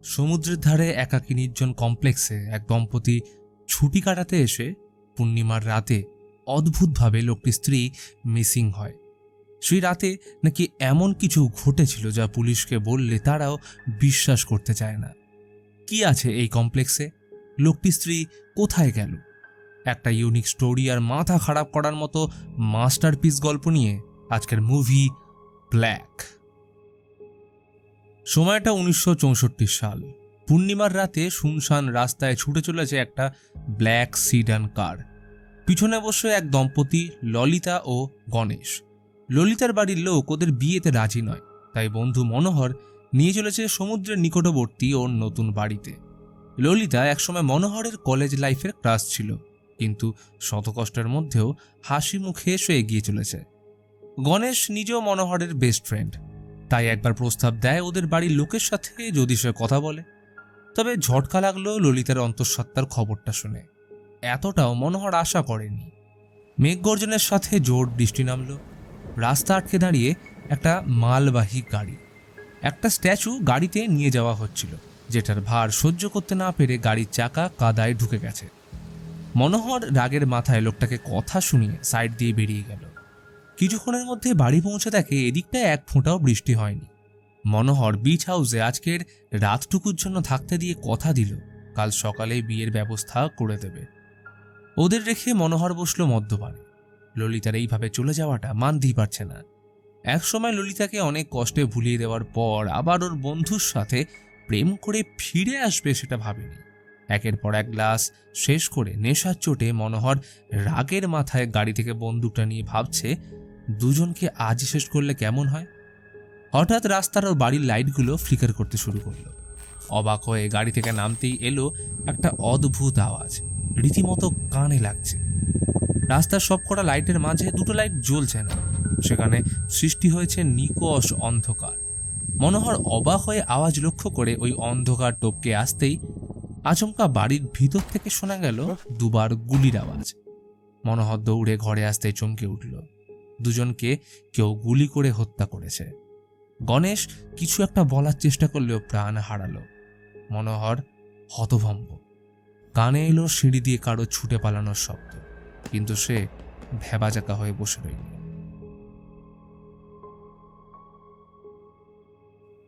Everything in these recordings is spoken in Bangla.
সমুদ্রের ধারে একাকী নির্জন কমপ্লেক্সে এক দম্পতি ছুটি কাটাতে এসে পূর্ণিমার রাতে অদ্ভুতভাবে লোকটির স্ত্রী মিসিং হয়। সেই রাতে নাকি এমন কিছু ঘটেছিল যা পুলিশকে বললে তারাও বিশ্বাস করতে চায় না। কি আছে এই কমপ্লেক্সে? লোকটির স্ত্রী কোথায় গেল? একটা ইউনিক স্টোরি আর মাথা খারাপ করার মতো মাস্টারপিস গল্প নিয়ে আজকের মুভি ব্ল্যাক। সময়টা 1964 সাল। পূর্ণিমার রাতে শুনশান রাস্তায় ছুটে চলেছে একটা ব্ল্যাক সিডান কার। পিছনে বসে এক দম্পতি, ললিতা ও গণেশ। ললিতার বাড়ির লোক ওদের বিয়েতে রাজি নয়, তাই বন্ধু মনোহর নিয়ে চলেছে সমুদ্রের নিকটবর্তী ওর নতুন বাড়িতে। ললিতা একসময় মনোহরের কলেজ লাইফের ক্রাশ ছিল, কিন্তু শত কষ্টের মধ্যেও হাসি মুখে এসে এগিয়ে চলেছে। গণেশ নিজেও মনোহরের বেস্ট ফ্রেন্ড, তাই একবার প্রস্তাব দেয় ওদের বাড়ির লোকের সাথে যদি সে কথা বলে। তবে ঝটকা লাগলো ললিতার অন্তঃসত্ত্বার খবরটা শুনে। এতটাও মনোহর আশা করেনি। মেঘগর্জনের সাথে জোর বৃষ্টি নামল। রাস্তা আটকে দাঁড়িয়ে একটা মালবাহী গাড়ি। একটা স্ট্যাচু গাড়িতে নিয়ে যাওয়া হচ্ছিল, যেটার ভার সহ্য করতে না পেরে গাড়ির চাকা কাদায় ঢুকে গেছে। মনোহর রাগের মাথায় লোকটাকে কথা শুনিয়ে সাইড দিয়ে বেরিয়ে গেল। কিছুক্ষণের মধ্যে বাড়ি পৌঁছে দেখে এদিকটায় এক ফোঁটাও বৃষ্টি হয়নি। মনোহর বিচ হাউসে আজকের রাতটুকুর জন্য থাকতে দিয়ে কথা দিল কাল সকালে বিয়ের ব্যবস্থা করে দেবে। ওদের রেখে মনোহর বসল মদ্যপানে। ললিতার এইভাবে চলে যাওয়াটা মানতেই পারছে না। একসময় ললিতাকে অনেক কষ্টে ভুলিয়ে দেওয়ার পর আবার ওর বন্ধুর সাথে প্রেম করে ফিরে আসবে সেটা ভাবেনি। একের পর এক গ্লাস শেষ করে নেশার চোটে মনোহর রাগের মাথায় গাড়ি থেকে বন্দুকটা নিয়ে ভাবছে দুজনকে আজই শেষ করলে কেমন হয়। হঠাৎ রাস্তার ওর বাড়ির লাইটগুলো ফ্লিকার করতে শুরু করলো। অবাক হয়ে গাড়ি থেকে নামতেই এলো একটা অদ্ভুত আওয়াজ, রীতিমতো কানে লাগছে। রাস্তার সবকটা লাইটের মাঝে দুটো লাইট জ্বলছে না, সেখানে সৃষ্টি হয়েছে নিকষ অন্ধকার। মনোহর অবাক হয়ে আওয়াজ লক্ষ্য করে ওই অন্ধকার টপকে আসতেই আচমকা বাড়ির ভিতর থেকে শোনা গেল দুবার গুলির আওয়াজ। মনোহর দৌড়ে ঘরে আসতে চমকে উঠল। দুজনকে কেউ গুলি করে হত্যা করেছে। গণেশ কিছু একটা বলার চেষ্টা করলেও প্রাণ হারালো। মনোহর হতভম্ব। কানে এলো সিঁড়ি দিয়ে কারো ছুটে পালানোর শব্দ, কিন্তু সে ভ্যাবাচাকা হয়ে বসে রইল।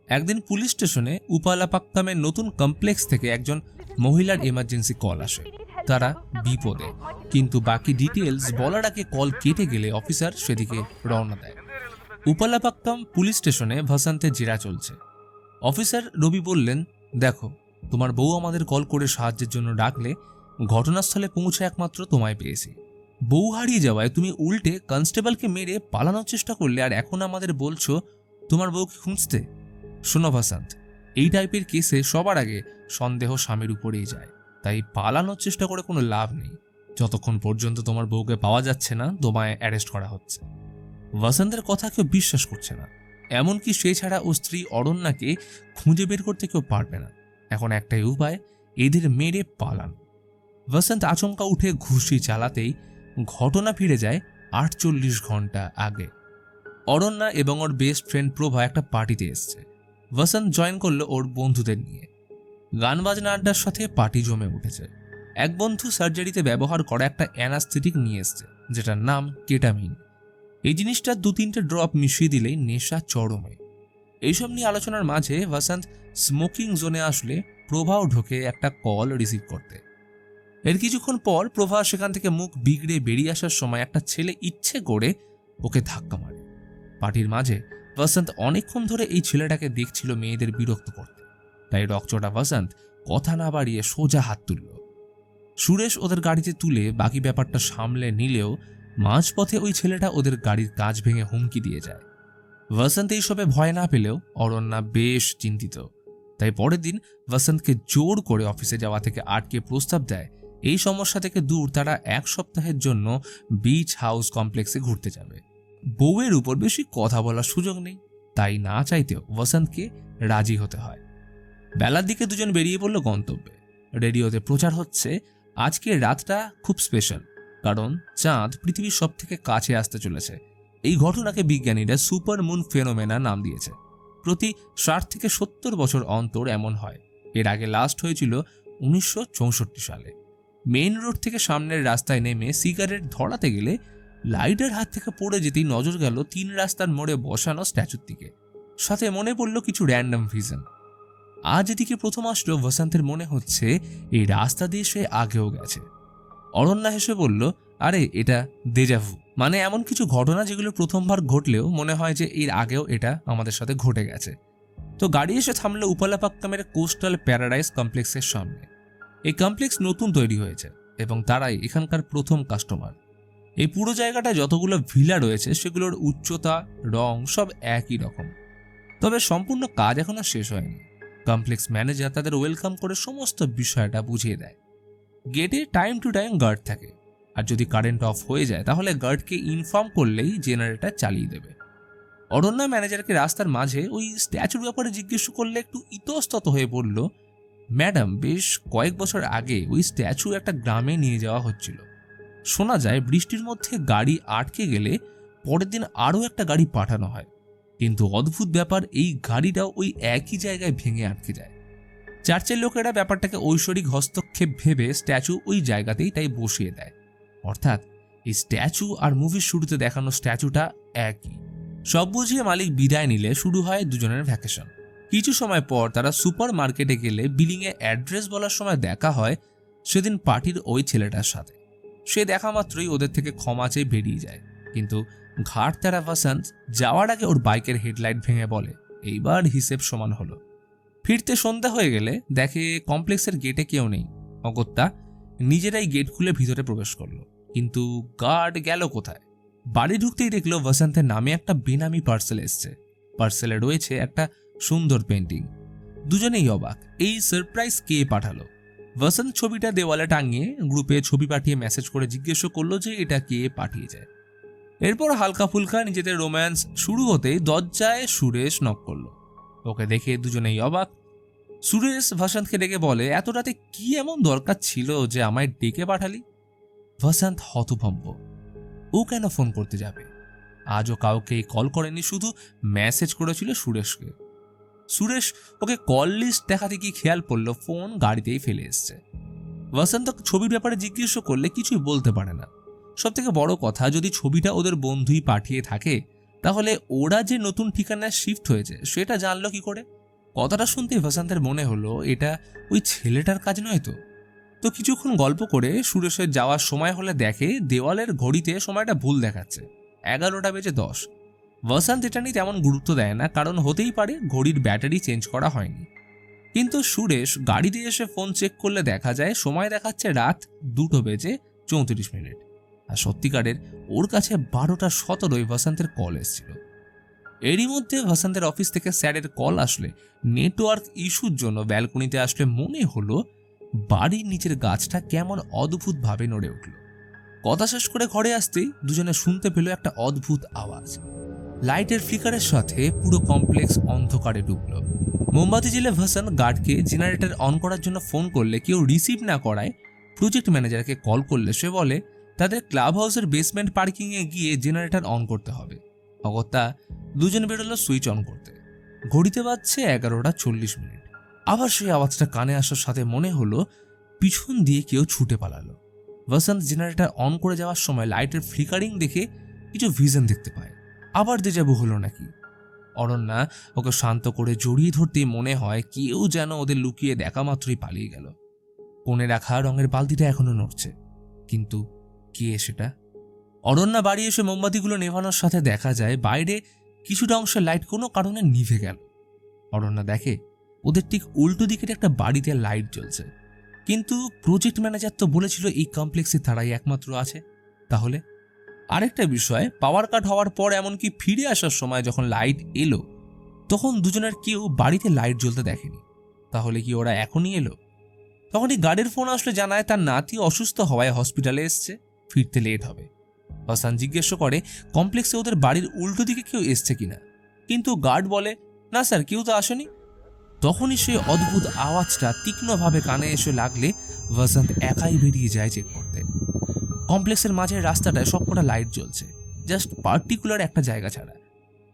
একদিন পুলিশ স্টেশনে উপালাপাক্কামের নতুন কমপ্লেক্স থেকে একজন মহিলার এমার্জেন্সি কল আসে। তারা বিপদে, কিন্তু বাকি ডিটেলস বলার আগে কল কেটে গেলে অফিসার সেদিকে রওনা দেয়। উপালাপাক্কাম পুলিশ স্টেশনে ভাসান্তের জেরা চলছে। অফিসার রবি বললেন, দেখো, তোমার বউ আমাদের কল করে সাহায্যের জন্য ডাকলে ঘটনাস্থলে পৌঁছে একমাত্র তোমায় পেয়েছি। বউ হারিয়ে যাওয়ায় তুমি উল্টে কনস্টেবলকে মেরে পালানোর চেষ্টা করলে, আর এখন আমাদের বলছো তোমার বউকে খুঁজতে। শোনো ভাসান্ত, এই টাইপের কেসে সবার আগে সন্দেহ স্বামীর উপরেই যায়, তাই পালানোর চেষ্টা করে কোনো লাভ নেই। যতক্ষণ পর্যন্ত তোমার বউকে পাওয়া যাচ্ছে না, তোমায় অ্যারেস্ট করা হচ্ছে। ভাসান্তের কথা কেউ বিশ্বাস করছে না, এমনকি সে ছাড়া ও স্ত্রী অরণ্যাকে খুঁজে বের করতে কেউ পারবে না। এখন একটাই উপায়, এদের মেরে পালানো। ভাসান্ত আচমকা উঠে ঘুষি চালাতেই ঘটনা ফিরে যায় 48 ঘন্টা আগে। অরণ্যা এবং ওর বেস্ট ফ্রেন্ড প্রভা একটা পার্টিতে এসছে। ভাসান্ত জয়েন করলো ওর বন্ধুদের নিয়ে। গান বাজনা আড্ডার সাথে পার্টি জমে উঠেছে। এক বন্ধু সার্জারিতে ব্যবহার করা একটা অ্যানাস্থেটিক নিয়ে এসছে, যেটার নাম কেটামিন। এই জিনিসটা 2-3টে ড্রপ মিশিয়ে দিলেই নেশা চরমে। এইসব নিয়ে আলোচনার মাঝে ভাসান্ত স্মোকিং জোনে আসলে প্রভাও ঢোকে একটা কল রিসিভ করতে। এর কিছুক্ষণ পর প্রভা সেখান থেকে মুখ বিগড়ে বেরিয়ে আসার সময় একটা ছেলে ইচ্ছে করে ওকে ধাক্কা মারে। পার্টির মাঝে ভাসান্ত অনেকক্ষণ ধরে এই ছেলেটাকে দেখছিল মেয়েদের বিরক্ত করতে, তাই রকচটা ভাসান্ত কথা না বাড়িয়ে সোজা হাত তুলল। সুরেশ ওদের গাড়িতে তুলে বাকি ব্যাপারটা সামলে নিলেও মাঝপথে ওই ছেলেটা ওদের গাড়ির কাঁচ ভেঙে হুমকি দিয়ে যায়। ভাসান্ত এইসবে ভয় না পেলেও অরণ্যা বেশ চিন্তিত, তাই পরের দিন ভাসান্তকে জোর করে অফিসে যাওয়া থেকে আটকে প্রস্তাব দেয় এই সমস্যা থেকে দূর তারা 1 সপ্তাহের জন্য বিচ হাউস কমপ্লেক্সে ঘুরতে যাবে। বউয়ের উপর বেশি কথা বলার সুযোগ নেই, তাই না চাইতেও ভাসান্তকে রাজি হতে হয়। বেলার দিকে দুজন বেরিয়ে পড়ল গন্তব্যে। রেডিওতে প্রচার হচ্ছে আজকের রাতটা খুব স্পেশাল, কারণ চাঁদ পৃথিবীর সব থেকে কাছে আসতে চলেছে। এই ঘটনাকে বিজ্ঞানীরা সুপার মুন ফেনোমেনা নাম দিয়েছে। প্রতি 60 থেকে 70 বছর অন্তর এমন হয়। এর আগে লাস্ট হয়েছিল 1964 সালে। মেইন রোড থেকে সামনের রাস্তায় নেমে সিগারেট ধরাতে গেলে লাইটের হাত থেকে পড়ে যেতেই নজর গেল 3 রাস্তার মোড়ে বসানো স্ট্যাচুর দিকে। সাথে মনে পড়ল কিছু র্যান্ডম ভিজন। আজ এদিকে প্রথম আসলো বসন্তের মনে হচ্ছে এই রাস্তা দিয়ে সে আগেও গেছে। অরণ্যা হেসে বলল, আরে এটা দেজাভু, মানে এমন কিছু ঘটনা যেগুলো প্রথমবার ঘটলেও মনে হয় যে এর আগেও এটা আমাদের সাথে ঘটে গেছে। তো গাড়ি এসে থামলো উপালাপাক্কামের কোস্টাল প্যারাডাইস কমপ্লেক্সের সামনে। এই কমপ্লেক্স নতুন তৈরি হয়েছে এবং তারাই এখানকার প্রথম কাস্টমার। এই পুরো জায়গাটায় যতগুলো ভিলা রয়েছে সেগুলোর উচ্চতা, রং সব একই রকম। তবে সম্পূর্ণ কাজ এখনো শেষ হয়নি। কমপ্লেক্স ম্যানেজার তাদের ওয়েলকাম করে সমস্ত বিষয়টা বুঝিয়ে দেয়। গেটে টাইম টু টাইম গার্ড থাকে, আর যদি কারেন্ট অফ হয়ে যায় তাহলে গার্ডকে ইনফর্ম করলেই জেনারেটর চালিয়ে দেবে। অরণ্যা ম্যানেজারকে রাস্তার মাঝে ওই স্ট্যাচুর ব্যাপারে জিজ্ঞেস করলে একটু ইতস্তত হয়ে বলল, ম্যাডাম, বেশ কয়েক বছর আগে ওই স্ট্যাচু একটা গ্রামে নিয়ে যাওয়া হচ্ছিল। শোনা যায় বৃষ্টির মধ্যে গাড়ি আটকে গেলে পরের দিন আরও একটা গাড়ি পাঠানো হয়, কিন্তু অদ্ভুত ব্যাপার, এই গাড়িটাও ওই একই জায়গায় ভেঙে আটকে যায়। চার্চের লোকেরা ব্যাপারটাকে ঐশ্বরিক হস্তক্ষেপ ভেবে স্ট্যাচু ওই জায়গাতেই তাই বসিয়ে দেয়। অর্থাৎ এই স্ট্যাচু আর মুভির শুরুতে দেখানো স্ট্যাচুটা একই। সব বুঝিয়ে মালিক বিদায় নিলে শুরু হয় দুজনের ভ্যাকেশন। কিছু সময় পর তারা সুপার মার্কেটে গেলে বিলিংয়ে অ্যাড্রেস বলার সময় দেখা হয় সেদিন পার্টির ওই ছেলেটার সাথে। সে দেখা মাত্রই ওদের থেকে ক্ষমা চেয়ে বেরিয়ে যায়, কিন্তু ঘাট তারা বসন্ত যাওয়ার আগে ওর বাইকের হেডলাইট ভেঙে বলে, এইবার হিসেব সমান হলো। ফিরতে সন্ধ্যা হয়ে গেলে দেখে কমপ্লেক্সের গেটে কেউ নেই। অগত্যা নিজেরাই গেট খুলে ভিতরে প্রবেশ করলো, কিন্তু গার্ড গেল কোথায়? বাড়ি ঢুকতেই দেখলো বসন্তের নামে একটা বেনামি পার্সেল এসছে। পার্সেলে রয়েছে একটা সুন্দর পেন্টিং। দুজনেই অবাক, এই সারপ্রাইজ কে পাঠালো? বসন্ত ছবিটা দেওয়ালে টাঙিয়ে গ্রুপে ছবি পাঠিয়ে মেসেজ করে জিজ্ঞেস করলো যে এটা কে পাঠিয়ে যায়। এরপর হালকা ফুলকা নিজেদের রোম্যান্স শুরু হতেই দরজায় সুরেশ নক করলো। ওকে দেখে দুজনেই অবাক। সুরেশ বসন্তকে ডেকে বলে, এত রাতে কি এমন দরকার ছিল যে আমায় ডেকে পাঠালি? বসন্ত হতভম্ব, ও কেন ফোন করতে যাবে? আজও কাউকে কল করেনি, শুধু মেসেজ করেছিল সুরেশকে। সুরেশ ওকে কল লিস্ট দেখাতে গিয়ে খেয়াল পড়লো ফোন গাড়িতেই ফেলে এসছে। বসন্ত ছবির ব্যাপারে জিজ্ঞেস করলে কিছুই বলতে পারে না। সব থেকে বড় কথা, যদি ছবিটা ওদের বন্ধুই পাঠিয়ে থাকে তাহলে ওরা যে নতুন ঠিকানায় শিফট হয়েছে সেটা জানলো কি করে? কথাটা শুনতেই বসন্তের মনে হলো এটা ওই ছেলেটার কাজ নয় তো। তো কিছুক্ষণ গল্প করে সুরেশের যাওয়ার সময় হলে দেখে দেওয়ালের ঘড়িতে সময়টা ভুল দেখাচ্ছে, 11:10। বসন্ত এটা নিয়ে তেমন গুরুত্ব দেয় না, কারণ হতেই পারে ঘড়ির ব্যাটারি চেঞ্জ করা হয়নি। কিন্তু সুরেশ গাড়িতে এসে ফোন চেক করলে দেখা যায় সময় দেখাচ্ছে রাত 2:34। আর সত্যিকারের ওর কাছে 12:17 বসন্তের কল এসেছিল। এরই মধ্যে বসন্তের অফিস থেকে স্যারের কল আসলে নেটওয়ার্ক ইস্যুর জন্য ব্যালকনিতে আসলে মনে হলো বাড়ির নিচের গাছটা কেমন অদ্ভুতভাবে নড়ে উঠল। কথা শেষ করে ঘরে আসতেই দুজনে শুনতে পেল একটা অদ্ভুত আওয়াজ। লাইটের ফ্লিকারের সাথে পুরো কমপ্লেক্স অন্ধকারে ডুবল। মোমবাতি জেলে বসন্ত গার্ডকে জেনারেটর অন করার জন্য ফোন করলে কেউ রিসিভ না করায় প্রজেক্ট ম্যানেজারকে কল করলে সে বলে তাদের ক্লাব হাউসের বেসমেন্ট পার্কিংয়ে গিয়ে জেনারেটর অন করতে হবে। অগত্যা দুজন বেরোলো সুইচ অন করতে। ঘড়িতে বাজছে 11:40। আবার সেই আওয়াজটা কানে আসার সাথে মনে হলো পিছন দিয়ে কেউ ছুটে পালালো। বসন্ত জেনারেটর অন করে যাওয়ার সময় লাইটের ফ্লিকারিং দেখে কিছু ভিশন দেখতে পায়। আবার দেজাভু হলো নাকি? অরণ্যা ওকে শান্ত করে জড়িয়ে ধরতেই মনে হয় কেউ যেন ওদের লুকিয়ে দেখা মাত্রই পালিয়ে গেল। কোণে রাখা রঙের বালতিটা এখনো নড়ছে, কিন্তু কে সেটা? অরণ্যা বাড়ি এসে মোমবাতিগুলো নেভানোর সাথে দেখা যায় বাইরে কিছুটা অংশের লাইট কোনো কারণে নিভে গেল। অরণ্যা দেখে ওদের ঠিক উল্টো দিকের একটা বাড়িতে লাইট জ্বলছে, কিন্তু প্রজেক্ট ম্যানেজার তো বলেছিল এই কমপ্লেক্সে তারাই একমাত্র আছে। তাহলে আরেকটা বিষয়, পাওয়ার কাট হওয়ার পর এমনকি ফিরে আসার সময় যখন লাইট এলো তখন দুজনের কেউ বাড়িতে লাইট জ্বলতে দেখেনি। তাহলে কি ওরা এখনই এলো? তখনই গার্ডের ফোন আসলে জানায় তার নাতি অসুস্থ হওয়ায় হসপিটালে এসছে, ফিরতে লেট হবে। হাসান জিজ্ঞেস করে কমপ্লেক্সে ওদের বাড়ির উল্টো দিকে কেউ এসছে কিনা, কিন্তু গার্ড বলে না স্যার, কেউ তো আসেনি। তখনই সেই অদ্ভুত আওয়াজটা তীক্ষ্ণভাবে কানে এসে লাগলে বসন্ত একাই বেরিয়ে যায় চেক করতে। কমপ্লেক্সের মাঝের রাস্তাটায় সবকটা লাইট জ্বলছে, জাস্ট পার্টিকুলার একটা জায়গা ছাড়া।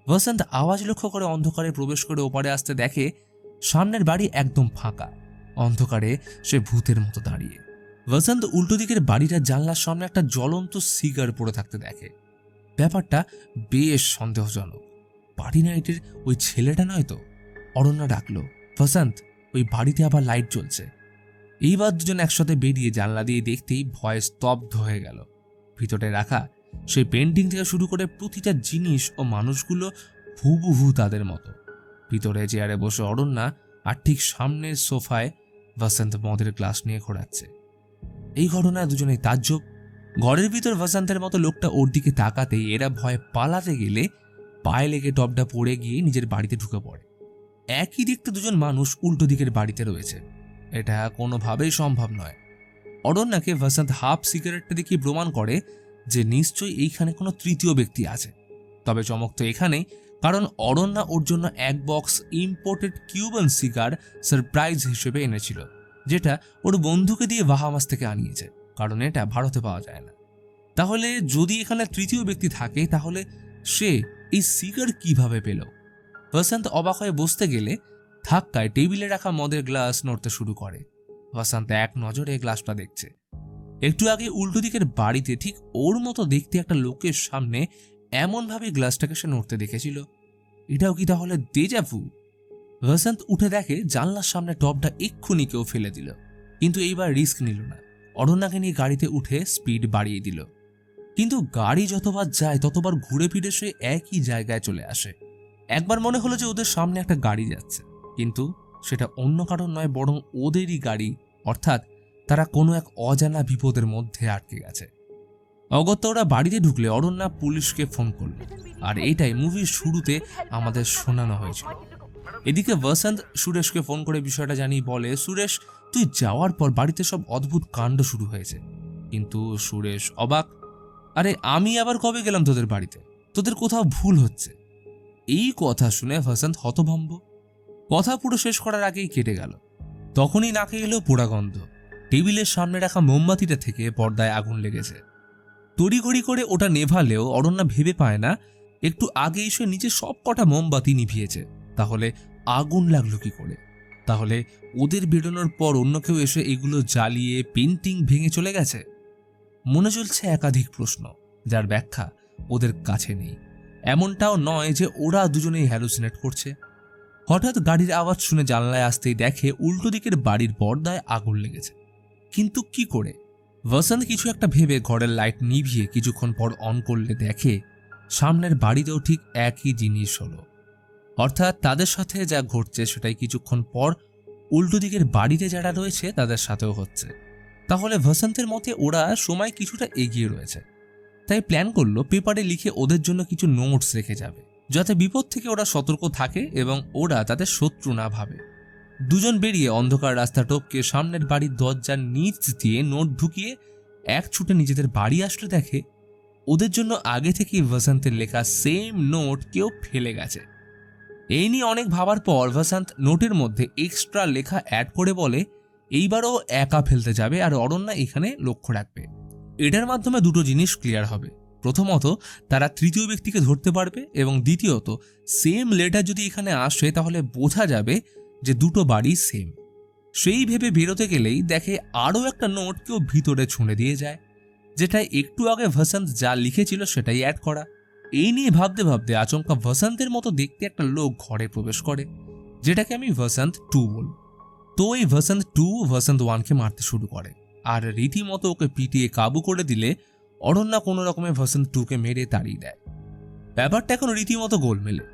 বসন্ত আওয়াজ লক্ষ্য করে অন্ধকারে প্রবেশ করে ওপারে আসতে দেখে সামনের বাড়ি একদম ফাঁকা, অন্ধকারে সে ভূতের মতো দাঁড়িয়ে। বসন্ত উল্টো দিকের বাড়িটার জানলার সামনে একটা জ্বলন্ত সিগার পড়ে থাকতে দেখে। ব্যাপারটা বেশ সন্দেহজনক। পার্টি নাইটের ওই ছেলেটা নয় তো? অরণ্যা ডাকলো, বসন্ত, ওই বাড়িতে আবার লাইট জ্বলছে। এইবার দুজন একসাথে বেরিয়ে জানলা দিয়ে দেখতেই ভয়ে স্তব্ধ হয়ে গেল। ভিতরে রাখা সেই পেন্টিং থেকে শুরু করে প্রতিটা জিনিস ও মানুষগুলো হুবহু তাদের মতো। ভিতরে চেয়ারে বসে অরণ্যা, আর ঠিক সামনের সোফায় বসন্ত মদের গ্লাস নিয়ে ঘোরাচ্ছে। এই ঘটনায় দুজনেই তাজ্জব। ঘরের ভিতর বসন্তের মতো লোকটা ওর দিকে তাকাতেই এরা ভয়ে পালাতে গেলে পায়ে লেগে টপটা পড়ে গিয়ে নিজের বাড়িতে ঢুকে পড়ে। একই দেখতে দুজন মানুষ উল্টো দিকের বাড়িতে রয়েছে, এটা কোনোভাবেই সম্ভব নয়। অরণ্যাকে বসন্ত হাফ সিগারেটটা দেখিয়ে প্রমাণ করে যে নিশ্চয়ই এইখানে কোনো তৃতীয় ব্যক্তি আছে। তবে চমক তো এখানেই, কারণ অরণ্যা ওর জন্য এক box imported Cuban cigar surprise হিসেবে এনেছিল, যেটা ওর বন্ধুকে দিয়ে বাহামাস থেকে আনিয়েছে, কারণ এটা ভারতে পাওয়া যায় না। তাহলে যদি এখানে তৃতীয় ব্যক্তি থাকে, তাহলে সে এই সিগার কিভাবে পেল? বসন্ত অবাক হয়ে বসতে গেলে ধাক্কায় টেবিলে রাখা মদের গ্লাস নড়তে শুরু করে। বসন্ত এক নজরে গ্লাসটা দেখছে। একটু আগে উল্টো দিকের বাড়িতে ঠিক ওর মতো দেখতে একটা লোকের সামনে এমনভাবে গ্লাসটাকে সে নড়তে দেখেছিল। এটাও কি তাহলে দেজাভু? বসন্ত উঠে দেখে জানলার সামনে টপটা এক্ষুনি কেউ ফেলে দিল, কিন্তু এইবার রিস্ক নিল না। অরণ্যাকে নিয়ে গাড়িতে উঠে স্পিড বাড়িয়ে দিল। কিন্তু গাড়ি যতবার যায় ততবার ঘুরে ফিরে সে একই জায়গায় চলে আসে। একবার মনে হলো যে ওদের সামনে একটা গাড়ি যাচ্ছে, কিন্তু সেটা অন্য কারণ নয়, বরং ওদেরই গাড়ি, অর্থাৎ তারা কোনো এক অজানা বিপদের মধ্যে আটকে গেছে। অগত্যা ওরা বাড়িতে ঢুকলে অরণ্যা পুলিশকে ফোন করল, আর এইটাই মুভির শুরুতে আমাদের শোনানো হয়েছিল। এদিকে বসন্ত সুরেশকে ফোন করে বিষয়টা জানিয়ে বলে, সুরেশ, তুই যাওয়ার পর বাড়িতে সব অদ্ভুত কাণ্ড শুরু হয়েছে। কিন্তু সুরেশ অবাক, আরে আমি আবার কবে গেলাম তোদের বাড়িতে? তোদের কোথাও ভুল হচ্ছে। এই কথা শুনে বসন্ত হতভম্ব। কথা পুরো শেষ করার আগেই কেটে গেল। তখনই নাকে এলো পোড়া গন্ধ। টেবিলের সামনে রাখা মোমবাতিটা থেকে পর্দায় আগুন লেগেছে। তড়িঘড়ি করে ওটা নেভালেও অরণ্যা ভেবে পায় না একটু আগে এসে নিচে সব কটা মোমবাতি নিভিয়েছে, তাহলে আগুন লাগলো কি করে? তাহলে ওদের বেরোনোর পর অন্য কেউ এসে এগুলো জ্বালিয়ে পেন্টিং ভেঙে চলে গেছে? মনে চলছে একাধিক প্রশ্ন, যার ব্যাখ্যা ওদের কাছে নেই। এমনটাও নয় যে ওরা দুজনেই হ্যালুসিনেট করছে। হঠাৎ গাড়ির আওয়াজ শুনে জানলায় আসতেই দেখে উল্টো দিকের বাড়ির পর্দায় আগুন লেগেছে। কিন্তু কি করে? বসন্ত কিছু একটা ভেবে ঘরের লাইট নিভিয়ে কিছুক্ষণ পর অন করলে দেখে সামনের বাড়িতেও ঠিক একই জিনিস হলো। অর্থাৎ তাদের সাথে যা ঘটছে সেটাই কিছুক্ষণ পর উল্টো দিকের বাড়িতে যারা রয়েছে তাদের সাথেও হচ্ছে। তাহলে বসন্তের মতে ওরা সময় কিছুটা এগিয়ে রয়েছে, তাই প্ল্যান করলো পেপারে লিখে ওদের জন্য কিছু নোটস রেখে যাবে, যাতে বিপদ থেকে ওরা সতর্ক থাকে এবং ওরা তাদের শত্রু না ভাবে। দুজন বেরিয়ে অন্ধকার রাস্তা টপকে সামনের বাড়ির দরজার নিচ দিয়ে নোট ঢুকিয়ে এক ছুটে নিজেদের বাড়ি আসলে দেখে ওদের জন্য আগে থেকেই বসন্তের লেখা সেম নোট কেউ ফেলে গেছে। এই নিয়ে অনেক ভাবার পর বসন্ত নোটের মধ্যে এক্সট্রা লেখা অ্যাড করে বলে এইবারও একা ফেলতে যাবে আর অরণ্যা এখানে লক্ষ্য রাখবে। এটার মাধ্যমে দুটো জিনিস ক্লিয়ার হবে। প্রথমত, তারা তৃতীয় ব্যক্তিকে ধরতে পারবে, এবং দ্বিতীয়ত, সেম লেটার যদি এখানে আসে তাহলে বোঝা যাবে যে দুটো বাড়ি সেম। সেই ভেবে বেরোতে গেলেই দেখে আরও একটা নোট কেউ ভিতরে ছুঁড়ে দিয়ে যায়, যেটা একটু আগে বসন্ত যা লিখেছিল সেটাই অ্যাড করা। এই নিয়ে ভাবতে ভাবতে আচমকা বসন্তের মতো দেখতে একটা লোক ঘরে প্রবেশ করে, যেটাকে আমি বসন্ত 2 বল। তো এই বসন্ত 2 বসন্ত 1কে মারতে শুরু করে, আর রীতিমতো ওকে পিটিয়ে কাবু করে দিলে অরণ্যা কোনো রকমে বসন্ত 2কে মেরে তাড়িয়ে দেয়। ব্যাপারটা এখন রীতিমতো গোলমেলে।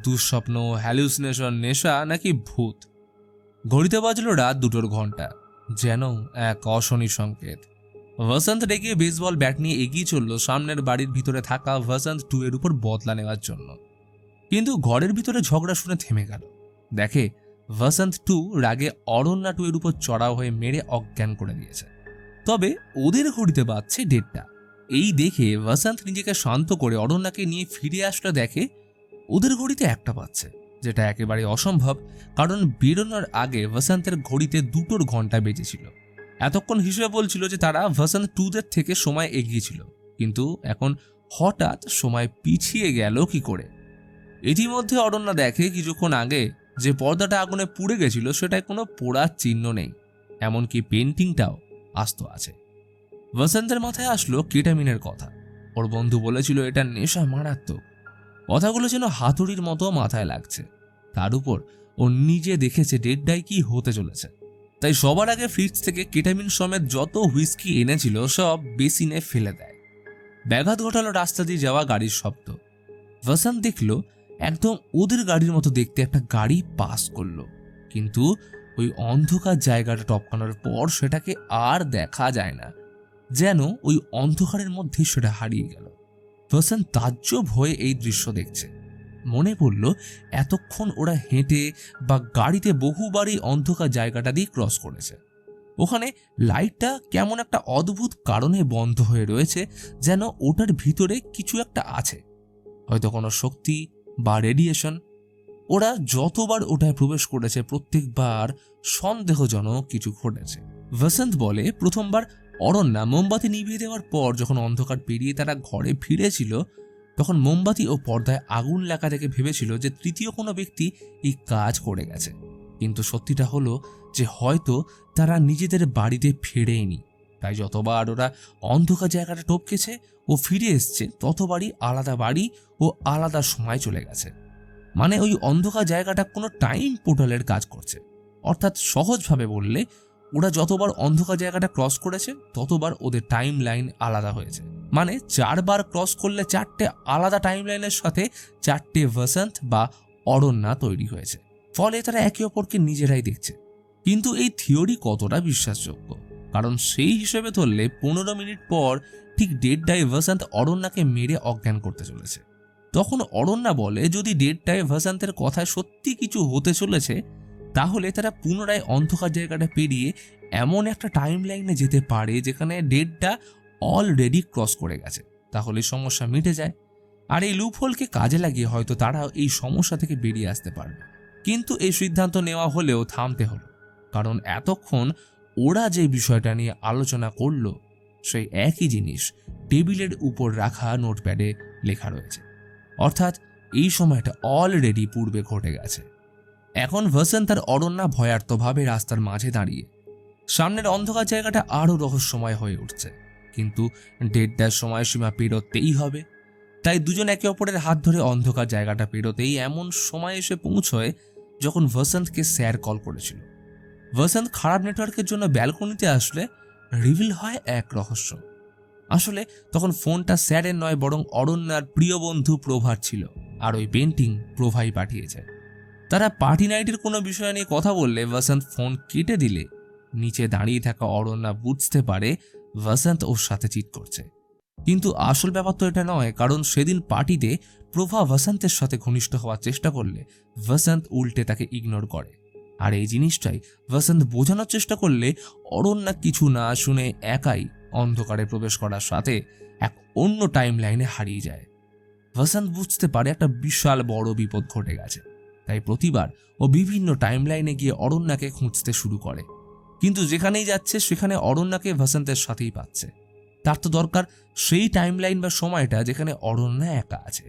দুঃস্বপ্ন, হ্যালুসিনেশন, নেশা নাকি ভূত? ঘড়িতে বাজলো রাত 2টোর ঘন্টা, যেন এক অশনি সংকেত। বসন্ত রেগে বেসবল ব্যাট নিয়ে এগিয়ে চলল সামনের বাড়ির ভিতরে থাকা বসন্ত 2 এর উপর বদলা নেওয়ার জন্য। কিন্তু ঘরের ভিতরে ঝগড়া শুনে থেমে গেল। দেখে বসন্ত 2 রাগে অরণ্যা 2 এর উপর চড়াও হয়ে মেরে অজ্ঞান করে দিয়েছে। তবে ওদের ঘড়িতে বাজছে 1:30। এই দেখে বসন্ত নিজেকে শান্ত করে অরণ্যাকে নিয়ে ফিরে আসলে দেখে ওদের ঘড়িতে 1টা বাজছে, যেটা একেবারে অসম্ভব, কারণ বেরোনোর আগে বসন্তের ঘড়িতে 2টোর ঘন্টা বেজেছিল। এতক্ষণ হিসেবে বলছিল যে তারা বসন্ত 2দের থেকে সময় এগিয়েছিল, কিন্তু এখন হঠাৎ সময় পিছিয়ে গেল কি করে? ইতিমধ্যে অরণ্যা দেখে কিছুক্ষণ আগে যে পর্দাটা আগুনে পুড়ে গেছিল সেটায় কোনো পোড়ার চিহ্ন নেই, এমনকি পেন্টিংটাও আস্ত আছে। বসন্তের মাথায় আসলো কেটামিনের কথা। ওর বন্ধু বলেছিল এটা নেশা মারাত্মক। কথাগুলো যেন হাতুড়ির মতো মাথায় লাগছে। তার উপর ও নিজে দেখেছে ডেডডাই কি হতে চলেছে। তাই সবার আগে ফ্রিজ থেকে কেটামিন সমেত যত হুইস্কি এনেছিল সব বেসিনে ফেলে দেয়। ব্যাঘাত ঘটালো রাস্তা দিয়ে যাওয়া গাড়ির শব্দ। বসন্ত দেখলো একদম ওদের গাড়ির মতো দেখতে একটা গাড়ি পাস করলো, কিন্তু ওই অন্ধকার জায়গাটা টপকানোর পর সেটাকে আর দেখা যায় না, যেন ওই অন্ধকারের মধ্যে সেটা হারিয়ে গেল। বসন্ত তাজ্জব হয়ে এই দৃশ্য দেখছে। মনে পড়ল এতক্ষণ ওরা হেঁটে বা গাড়িতে বহুবারই অন্ধকার জায়গাটা দিয়ে ক্রস করেছে। ওখানে লাইটটা কেমন একটা অদ্ভুত কারণে বন্ধ হয়ে রয়েছে, যেন ওটার ভিতরে কিছু একটা আছে, হয়তো কোনো শক্তি বা রেডিয়েশন। ওরা যতবার ওটায় প্রবেশ করেছে প্রত্যেকবার সন্দেহজনক কিছু ঘটেছে। বসন্ত বলে প্রথমবার অরণ্যা মোমবাতি নিভিয়ে দেওয়ার পর যখন অন্ধকার পেরিয়ে তারা ঘরে ফিরেছিল, তখন মোমবাতি ও পর্দায় আগুন লাগা থেকে ভেবেছিল যে তৃতীয় কোনো ব্যক্তি এই কাজ করে গেছে। কিন্তু সত্যিটা হলো যে হয়তো তারা নিজেদের বাড়িতে ফেরেনি। তাই যতবার ওরা অন্ধকার জায়গাটা টপকেছে ও ফিরে এসছে ততবারই আলাদা বাড়ি ও আলাদা সময় চলে গেছে। মানে ওই অন্ধকার জায়গাটা কোনো টাইম পোর্টালের কাজ করছে। অর্থাৎ সহজভাবে বললে ওরা যতবার অন্ধকার জায়গাটা ক্রস করেছে ততবার ওদের টাইম লাইন আলাদা হয়েছে। মানে 4 বার ক্রস করলে 4টে আলাদা টাইম লাইনের সাথে 4টে বসন্ত বা অরণ্যা তৈরি হয়েছে। ফলে তারা একে অপরকে নিজেরাই দেখছে। কিন্তু এই থিওরি কতটা বিশ্বাসযোগ্য? কারণ সেই হিসেবে ধরলে 15 মিনিট পর ঠিক ডেডডাই বসন্ত অরণ্যাকে মেরে অজ্ঞান করতে চলেছে। তখন অরণ্যা বলে যদি ডেডডাই বসন্তের কথায় সত্যি কিছু হতে চলেছে তাহলে তারা পুনরায় অন্ধকার জায়গাটা পেরিয়ে এমন একটা টাইম লাইনে যেতে পারে যেখানে ডেডটা অলরেডি ক্রস করে গেছে। তাহলে সমস্যা মিটে যায়। আর এই লুপহোলকে কাজে লাগিয়ে হয়তো তারা এই সমস্যা থেকে বেরিয়ে আসতে পারবে। কিন্তু এই সিদ্ধান্ত নেওয়া হলেও থামতে হলো, কারণ এতক্ষণ ওরা যে বিষয়টা নিয়ে আলোচনা করলো সেই একই জিনিস টেবিলের উপর রাখা নোটপ্যাডে লেখা রয়েছে। অর্থাৎ এই সময়টা অলরেডি পূর্বে ঘটে গেছে। এখন বসন্ত আর অরণ্যা ভয়ার্তভাবে রাস্তার মাঝে দাঁড়িয়ে। সামনের অন্ধকার জায়গাটা আরও রহস্যময় হয়ে উঠছে, কিন্তু ডেডটার সময়সীমা পেরোতেই হবে। তাই দুজন একে অপরের হাত ধরে অন্ধকার জায়গাটা পেরোতেই এমন সময় এসে পৌঁছয় যখন বসন্তকে স্যার কল করেছিল। বসন্ত খারাপ নেটওয়ার্কের জন্য ব্যালকনিতে আসলে রিভিল হয় এক রহস্য। আসলে তখন ফোনটা স্যারের নয় বরং অরণ্যার প্রিয় বন্ধু প্রভার ছিল, আর ওই পেন্টিং প্রভাই পাঠিয়েছে। তারা পার্টি নাইটের কোনো বিষয় নিয়ে কথা বললে বসন্ত ফোন কেটে দিলে নিচে দাঁড়িয়ে থাকা অরণ্যা বুঝতে পারে বসন্ত ওর সাথে চিট করছে। কিন্তু আসল ব্যাপার তো এটা নয়, কারণ সেদিন পার্টিতে প্রভা বসন্তের সাথে ঘনিষ্ঠ হওয়ার চেষ্টা করলে বসন্ত উল্টে তাকে ইগনোর করে। আর এই জিনিসটাই বসন্ত বোঝানোর চেষ্টা করলে অরণ্যা কিছু না শুনে একাই অন্ধকারে প্রবেশ করার সাথে এক অন্য টাইম লাইনে হারিয়ে যায়। বসন্ত বুঝতে পারে একটা বিশাল বড় বিপদ ঘটে গেছে। তাই প্রতিবার ও বিভিন্ন টাইম লাইনে গিয়ে অরণ্যাকে খুঁজতে শুরু করে, কিন্তু যেখানেই যাচ্ছে সেখানে অরণ্যাকে বসন্তের সাথেই পাচ্ছে। তার তো দরকার সেই টাইম লাইন বা সময়টা যেখানে অরণ্যা একা আছে।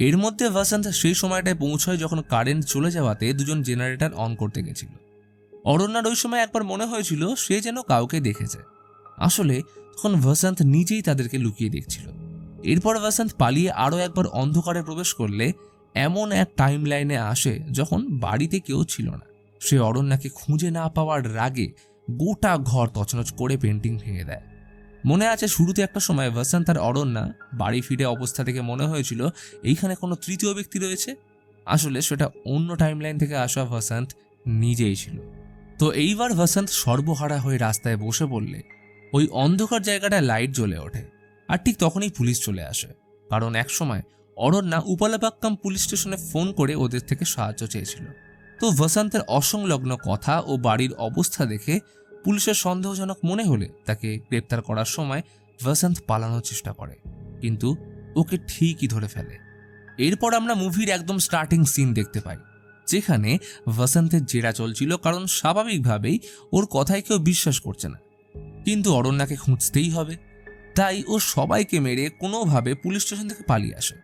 এর মধ্যে বসন্ত সেই সময়টায় পৌঁছয় যখন কারেন্ট চলে যাওয়াতে দুজন জেনারেটর অন করতে গেছিল। অরণ্যার ওই সময় একবার মনে হয়েছিল সে যেন কাউকে দেখেছে। আসলে তখন বসন্ত নিজেই তাদেরকে লুকিয়ে দেখছিল। এরপর বসন্ত পালিয়ে আরও একবার অন্ধকারে প্রবেশ করলে এমন এক টাইম লাইনে আসে যখন বাড়িতে কেউ ছিল না। সে অরণ্যাকে খুঁজে না পাওয়ার রাগে গোটা ঘর তছনছ করে পেন্টিং ভেঙে দেয়। মনে আছে শুরুতে একটা সময় বসন্ত আর অরণ্যা বাড়ি ফিরে অবস্থা থেকে মনে হয়েছিল এইখানে কোনো তৃতীয় ব্যক্তি রয়েছে। আসলে সেটা অন্য টাইমলাইন থেকে আসা বসন্ত নিজেই ছিল। তো এইবার বসন্ত সর্বহারা হয়ে রাস্তায় বসে পড়লে ওই অন্ধকার জায়গাটায় লাইট জ্বলে ওঠে। আর ঠিক তখনই পুলিশ চলে আসে, কারণ একসময় অরণ্যা উপালাপাক্কাম পুলিশ স্টেশনে ফোন করে ওদের থেকে সাহায্য চেয়েছিল। তো বসন্তের অসংলগ্ন কথা ও বাড়ির অবস্থা দেখে পুলিশের সন্দেহজনক মনে হলে তাকে গ্রেপ্তার করার সময় বসন্ত পালানোর চেষ্টা করে, কিন্তু ওকে ঠিকই ধরে ফেলে। এরপর আমরা মুভির একদম স্টার্টিং সিন দেখতে পাই, যেখানে বসন্তের জেরা চলছিল, কারণ স্বাভাবিকভাবেই ওর কথায় কেউ বিশ্বাস করছে না। কিন্তু অরণ্যাকে খুঁজতেই হবে, তাই ও সবাইকে মেরে কোনোভাবে পুলিশ স্টেশন থেকে পালিয়ে আসে।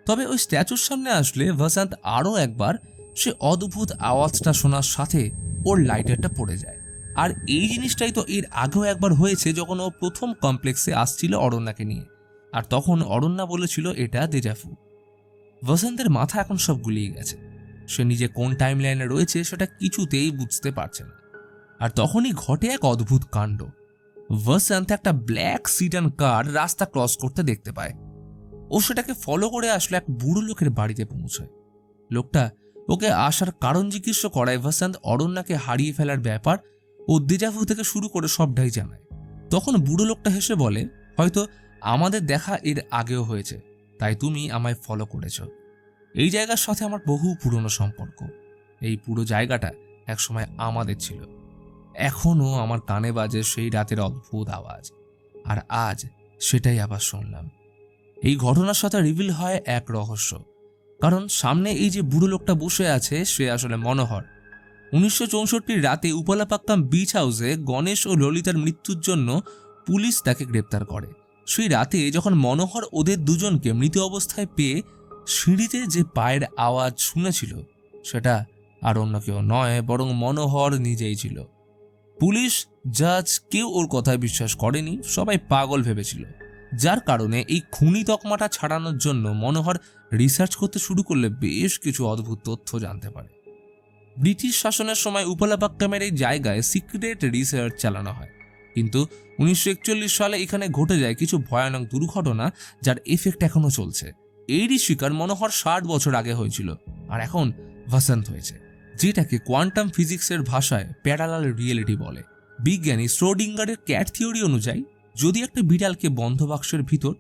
তবে ওই স্ট্যাচুর সামনে আসলে বসন্ত আরও একবার সে অদ্ভুত আওয়াজটা শোনার সাথে ওর লাইটারটা পড়ে যায়। আর এই জিনিসটাই তো এর আগেও একবার হয়েছে, যখন ও প্রথম কমপ্লেক্সে আসছিল অরণ্যাকে নিয়ে, আর তখন অরণ্যা বলেছিল এটা দেজাফু। বসন্তের মাথা এখন সব গুলিয়ে গেছে। সে নিজে কোন টাইম লাইনে রয়েছে সেটা কিছুতেই বুঝতে পারছে না। আর তখনই ঘটে এক অদ্ভুত কাণ্ড। বসন্ত একটা ব্ল্যাক সিডান কার রাস্তা ক্রস করতে দেখতে পায়। ও সেটাকে ফলো করে আসলে এক বুড়ো লোকের বাড়িতে পৌঁছায়। লোকটা ওকে আসার কারণ জিজ্ঞেস করায় বসন্ত অরণ্যাকে হারিয়ে ফেলার ব্যাপার ও দেজাভু থেকে শুরু করে সবটাই জানায়। তখন বুড়ো লোকটা হেসে বলে, হয়তো আমাদের দেখা এর আগেও হয়েছে, তাই তুমি আমায় ফলো করেছ। এই জায়গার সাথে আমার বহু পুরনো সম্পর্ক। এই পুরো জায়গাটা একসময় আমাদের ছিল। এখনও আমার কানে বাজে সেই রাতের অদ্ভুত আওয়াজ, আর আজ সেটাই আবার শুনলাম। এই ঘটনার সাথে রিভিল হয় এক রহস্য, কারণ সামনে এই যে বুড়ো লোকটা বসে আছে সে আসলে মনোহর। 1964 রাতে উপলাপাক্কাম বিচ হাউসে গণেশ ও ললিতার মৃত্যুর জন্য পুলিশ তাকে গ্রেপ্তার করে। সেই রাতে যখন মনোহর ওদের দুজনকে মৃত অবস্থায় পেয়ে সিঁড়িতে যে পায়ের আওয়াজ শুনেছিল, সেটা আর অন্য কেউ নয় বরং মনোহর নিজেই ছিল। পুলিশ, জাজ কেউ ওর কথায় বিশ্বাস করেনি, সবাই পাগল ভেবেছিল। যার কারণে এই খুনি তকমাটা ছাড়ানোর জন্য মনোহর রিসার্চ করতে শুরু করলে বেশ কিছু অদ্ভুত তথ্য জানতে পারে। ব্রিটিশ শাসনের সময় উপলাপাক্কামের এই জায়গায় সিক্রেট রিসার্চ চালানো হয়, কিন্তু 1941 সালে এখানে ঘটে যায় কিছু ভয়ানক দুর্ঘটনা যার এফেক্ট এখনো চলছে। এরই শিকার মনোহর 60 বছর আগে হয়েছিল, আর এখন ভাসান্ত হয়েছে, যেটাকে কোয়ান্টাম ফিজিক্সের ভাষায় প্যারালাল রিয়েলিটি বলে। বিজ্ঞানী শ্রোডিঙ্গারের ক্যাট থিওরি অনুযায়ী যদি একটা বিড়ালকে বন্ধ বাক্সের ভিতর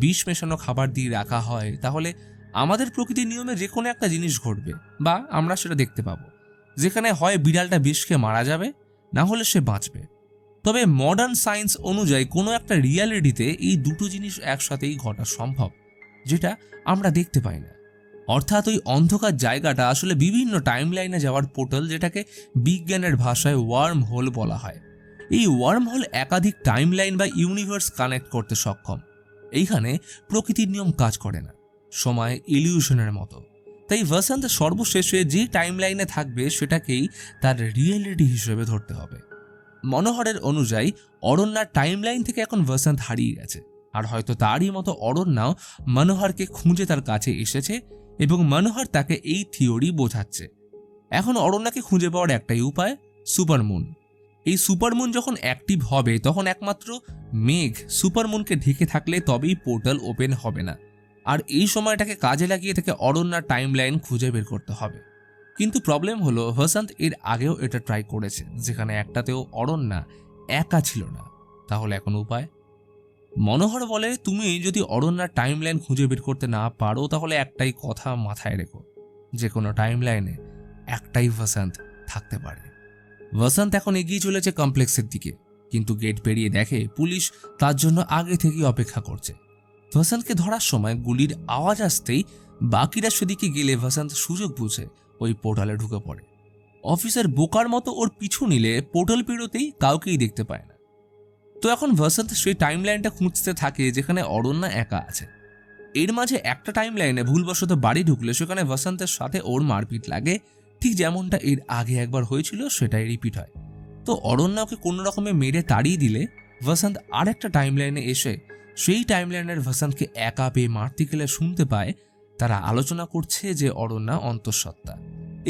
বিষ মেশানো খাবার দিয়ে রাখা হয়, তাহলে আমাদের প্রকৃতির নিয়মে যে কোনো একটা জিনিস ঘটবে, বা আমরা সেটা দেখতে পাবো, যেখানে হয় বিড়ালটা বিষ খেয়ে মারা যাবে, না হলে সে বাঁচবে। তবে মডার্ন সায়েন্স অনুযায়ী কোনো একটা রিয়ালিটিতে এই দুটো জিনিস একসাথেই ঘটা সম্ভব, যেটা আমরা দেখতে পাই না। অর্থাৎ ওই অন্ধকার জায়গাটা আসলে বিভিন্ন টাইম লাইনে যাওয়ার পোর্টাল, যেটাকে বিজ্ঞানের ভাষায় ওয়ার্ম হোল বলা হয়। এই ওয়ার্ম হোল একাধিক টাইম লাইন বা ইউনিভার্স কানেক্ট করতে সক্ষম। এইখানে প্রকৃতির নিয়ম কাজ করে না, সময় ইলিউশনের মতো। তাই ভাসান্ত সর্বশেষে যে টাইম লাইনে থাকবে সেটাকেই তার রিয়েলিটি হিসেবে ধরতে হবে। মনোহরের অনুযায়ী অরণ্যার টাইম লাইন থেকে এখন ভাসান্ত হারিয়ে গেছে, আর হয়তো তারই মতো অরণ্যাও মনোহরকে খুঁজে তার কাছে এসেছে এবং মনোহর তাকে এই থিওরি বোঝাচ্ছে। এখন অরণ্যাকে খুঁজে পাওয়ার একটাই উপায়, সুপারমুন। এই সুপারমুন যখন অ্যাক্টিভ হবে তখন একমাত্র মেঘ সুপারমুনকে ঢেকে থাকলে তবেই পোর্টাল ওপেন হবে না, আর এই সময়টাকে কাজে লাগিয়ে থেকে অরণ্যার টাইম লাইন খুঁজে বের করতে হবে। কিন্তু প্রবলেম হলো ভাসান্ত এর আগেও এটা ট্রাই করেছে, যেখানে একটাতেও অরণ্যা একা ছিল না। তাহলে এখন উপায়? মনোহর বলে, তুমি যদি অরণ্যার টাইম লাইন খুঁজে বের করতে না পারো, তাহলে একটাই কথা মাথায় রেখো, যে কোনো টাইম লাইনে একটাই ভাসান্ত থাকতে পারে। ভাসান্ত এখন এগিয়ে চলেছে কমপ্লেক্সের দিকে, কিন্তু গেট পেরিয়ে দেখে পুলিশ তার জন্য আগে থেকেই অপেক্ষা করছে। ভাসান্তকে ধরার সময় গুলির আওয়াজ আসতেই বাকিরা সেদিকে গেলে ভাসান্ত সুযোগ বুঝে ওই পোর্টালে ঢুকে পড়ে। অফিসার বোকার মতো ওর পিছু নিলে পোর্টাল পেরোতেই কাউকেই দেখতে পায় না। তো এখন ভাসান্ত সেই টাইম লাইনটা খুঁজতে থাকে যেখানে অরণ্যা একা আছে। এর মাঝে একটা টাইম লাইনে ভুলবশত বাড়ি ঢুকলে সেখানে ভাসান্তের সাথে ওর মারপিট লাগে, ঠিক যেমনটা এর আগে একবার হয়েছিল সেটাই রিপিট হয়। তো অরণ্যাকে কোনো রকমে মেরে তাড়িয়ে দিলে ভাসান্ত আর একটা টাইম লাইনে এসে সেই টাইম লাইনের ভাসান্তকে একা পেয়ে মারতে গেলে শুনতে পায় তারা আলোচনা করছে যে অরণ্যা অন্তঃসত্ত্বা।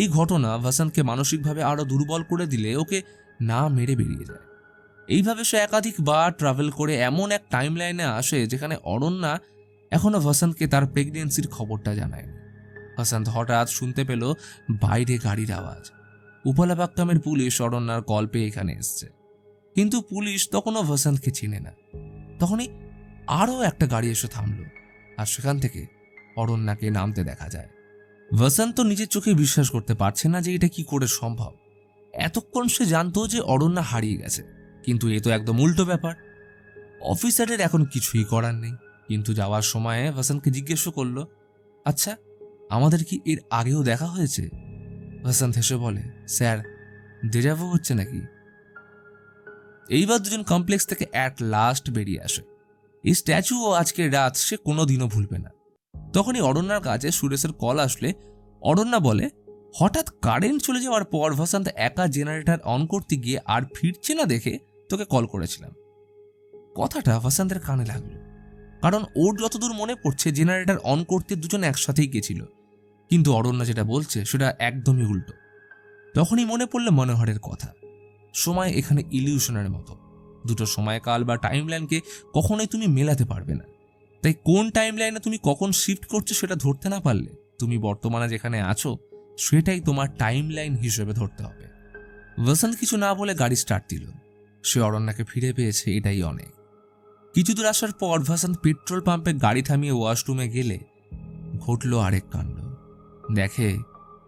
এই ঘটনা ভাসান্তকে মানসিকভাবে আরো দুর্বল করে দিলে ওকে না মেরে বেরিয়ে যায়। এইভাবে সে একাধিকবার ট্রাভেল করে এমন এক টাইম লাইনে আসে যেখানে অরণ্যা এখনো ভাসান্তকে তার প্রেগনেন্সির খবরটা জানায়। ভাসান্ত হঠাৎ শুনতে পেল বাইরে গাড়ির আওয়াজ। উপলাপাক্কামের পুলিশ অরণ্যার কল পেয়ে এখানে এসছে, কিন্তু পুলিশ তখনও ভাসান্তকে চিনে না। তখনই আরও একটা গাড়ি এসে থামলো, আর সেখান থেকে অরণ্যাকে নামতে দেখা যায়। ভাসান্ত নিজের চোখে বিশ্বাস করতে পারছে না যে এটা কি করে সম্ভব। এতক্ষণ সে জানতো যে অরণ্যা হারিয়ে গেছে, কিন্তু এ তো একদম উল্টো ব্যাপার। অফিসারের এখন কিছুই করার নেই, কিন্তু যাওয়ার সময়ে ভাসান্তকে জিজ্ঞেস করলো, আচ্ছা আমাদের কি এর আগেও দেখা হয়েছে? ভাসান্ত হেসে বলে, স্যার দেজাভু হচ্ছে নাকি? এইবার দুজন কমপ্লেক্স থেকে অ্যাট লাস্ট বেরিয়ে আসে। এই স্ট্যাচু ও আজকের রাত সে কোনোদিনও ভুলবে না। তখনই অরণ্যার কাছে সুরেশের কল আসলে অরণ্যা বলে, হঠাৎ কারেন্ট চলে যাওয়ার পর ভাসান্ত একা জেনারেটর অন করতে গিয়ে আর ফিরছে না দেখে তোকে কল করেছিলাম। কথাটা ভাসান্তের কানে লাগলো, কারণ ওর যতদূর মনে পড়ছে জেনারেটর অন করতে দুজন একসাথেই গেছিল, কিন্তু অরণ্য যেটা বলছে সেটা একদমই উল্টো। তখনই মনে পড়লো মনোহরের কথা, সময় এখানে ইলিউশনের মতো, দুটো সময়কাল বা টাইম লাইনকে কখনোই তুমি মেলাতে পারবে না। তাই কোন টাইম লাইনে তুমি কখন শিফট করছো সেটা ধরতে না পারলে তুমি বর্তমানে যেখানে আছো সেটাই তোমার টাইম লাইন হিসেবে ধরতে হবে। ভাসান্ত কিছু না বলে গাড়ি স্টার্ট দিল। সে অরণ্যাকে ফিরে পেয়েছে, এটাই অনেক। কিছু দূর আসার পর ভাসান্ত পেট্রোল পাম্পে গাড়ি থামিয়ে ওয়াশরুমে গেলে ঘটল আরেক কাণ্ড। দেখে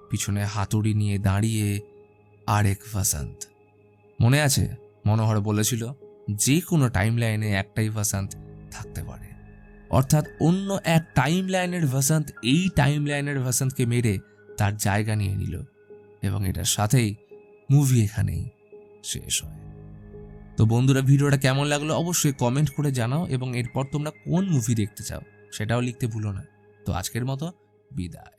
পিছনে হাতুড়ি নিয়ে দাঁড়িয়ে আরেক ভাসান্ত। মনে আছে মনোহর বলেছিল যে কোনো টাইম লাইনে একটাই ভাসান্ত থাকতে পারে, অর্থাৎ অন্য এক টাইম লাইনের ভাসান্ত এই টাইম লাইনের ভাসান্তকে মেরে তার জায়গা নিয়ে নিল, এবং এটার সাথেই মুভি এখানেই শেষ হয়। তো বন্ধুরা, ভিডিওটা কেমন লাগলো অবশ্যই কমেন্ট করে জানাও, এবং এরপর তোমরা কোন মুভি দেখতে চাও সেটাও লিখতে ভুলো না। তো আজকের মতো বিদায়।